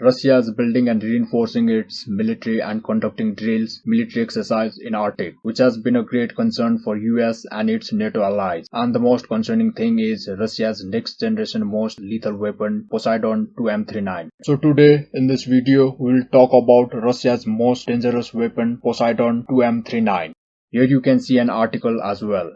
Russia is building and reinforcing its military and conducting military exercise in Arctic, which has been a great concern for US and its NATO allies. And the most concerning thing is Russia's next generation most lethal weapon, Poseidon 2M39. So today in this video we will talk about Russia's most dangerous weapon, Poseidon 2M39. Here you can see an article as well.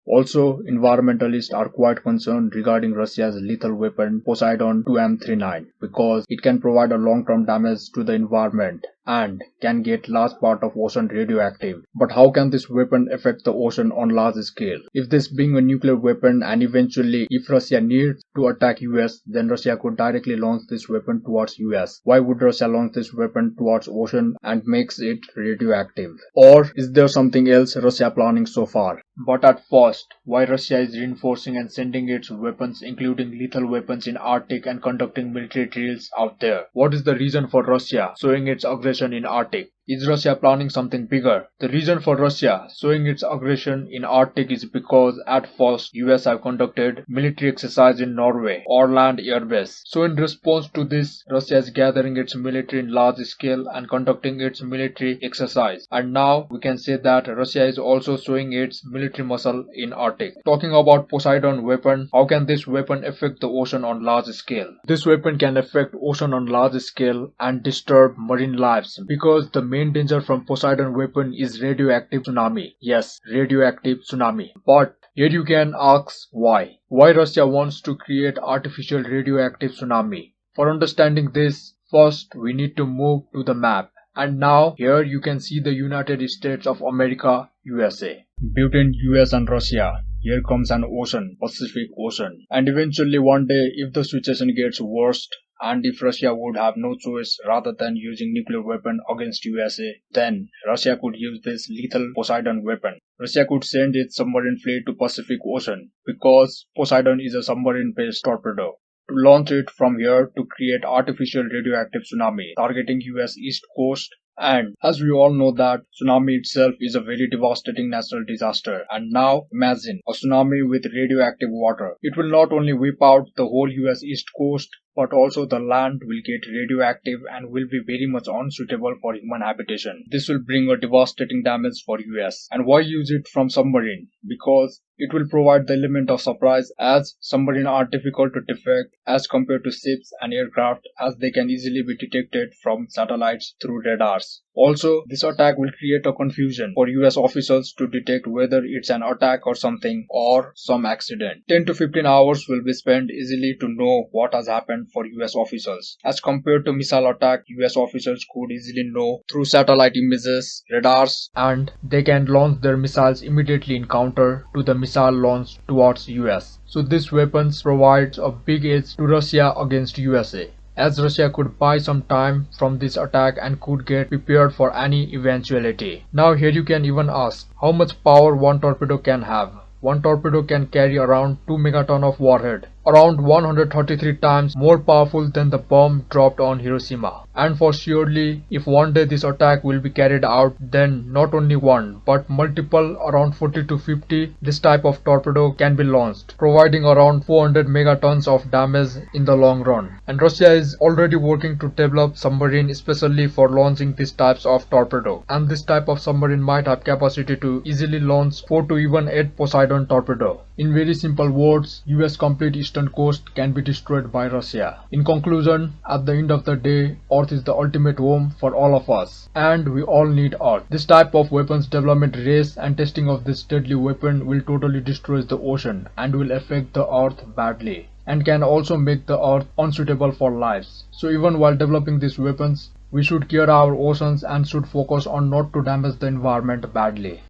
Also, environmentalists are quite concerned regarding Russia's lethal weapon Poseidon 2M39 because it can provide a long-term damage to the environment and can get large part of ocean radioactive. But how can this weapon affect the ocean on large scale? If this being a nuclear weapon and eventually if Russia needs to attack US, then Russia could directly launch this weapon towards US. Why would Russia launch this weapon towards ocean and makes it radioactive? Or is there something else Russia planning so far? But at first, why Russia is reinforcing and sending its weapons including lethal weapons in Arctic and conducting military drills out there? What is the reason for Russia showing its aggression in Arctic? Is Russia planning something bigger? The reason for Russia showing its aggression in Arctic is because at first US have conducted military exercise in Norway or land air base. So in response to this, Russia is gathering its military in large scale and conducting its military exercise. And now we can say that Russia is also showing its military muscle in Arctic. Talking about Poseidon weapon, how can this weapon affect the ocean on large scale? This weapon can affect ocean on large scale and disturb marine lives because the main danger from Poseidon weapon is radioactive tsunami. Yes, radioactive tsunami. But here you can ask why. Why Russia wants to create artificial radioactive tsunami? For understanding this, first we need to move to the map. And now here you can see the United States of America, USA. Between US and Russia, here comes an ocean, Pacific Ocean. And eventually one day if the situation gets worse, and if Russia would have no choice rather than using nuclear weapon against USA, then Russia could use this lethal Poseidon weapon. Russia could send its submarine fleet to Pacific Ocean because Poseidon is a submarine-based torpedo. To launch it from here to create artificial radioactive tsunami targeting US east coast. And as we all know that tsunami itself is a very devastating natural disaster. And now imagine a tsunami with radioactive water. It will not only wipe out the whole US east coast, but also the land will get radioactive and will be very much unsuitable for human habitation. This will bring a devastating damage for US. And why use it from submarine? Because it will provide the element of surprise as submarines are difficult to defect as compared to ships and aircraft as they can easily be detected from satellites through radars. Also, this attack will create a confusion for US officials to detect whether it's an attack or something or some accident. 10 to 15 hours will be spent easily to know what has happened for US officials. As compared to missile attack, US officials could easily know through satellite images, radars, and they can launch their missiles immediately in counter to the missile launch towards US. So this weapons provides a big edge to Russia against USA, as Russia could buy some time from this attack and could get prepared for any eventuality. Now here you can even ask, how much power one torpedo can have? One torpedo can carry around 2 megaton of warhead, around 133 times more powerful than the bomb dropped on Hiroshima. And for surely, if one day this attack will be carried out, then not only one, but multiple, around 40 to 50, this type of torpedo can be launched, providing around 400 megatons of damage in the long run. And Russia is already working to develop submarine especially for launching these types of torpedo. And this type of submarine might have capacity to easily launch 4 to even 8 Poseidon torpedo. In very simple words, US complete eastern coast can be destroyed by Russia. In conclusion, at the end of the day, Earth is the ultimate home for all of us, and we all need Earth. This type of weapons development race and testing of this deadly weapon will totally destroy the ocean and will affect the Earth badly, and can also make the Earth unsuitable for lives. So even while developing these weapons, we should care our oceans and should focus on not to damage the environment badly.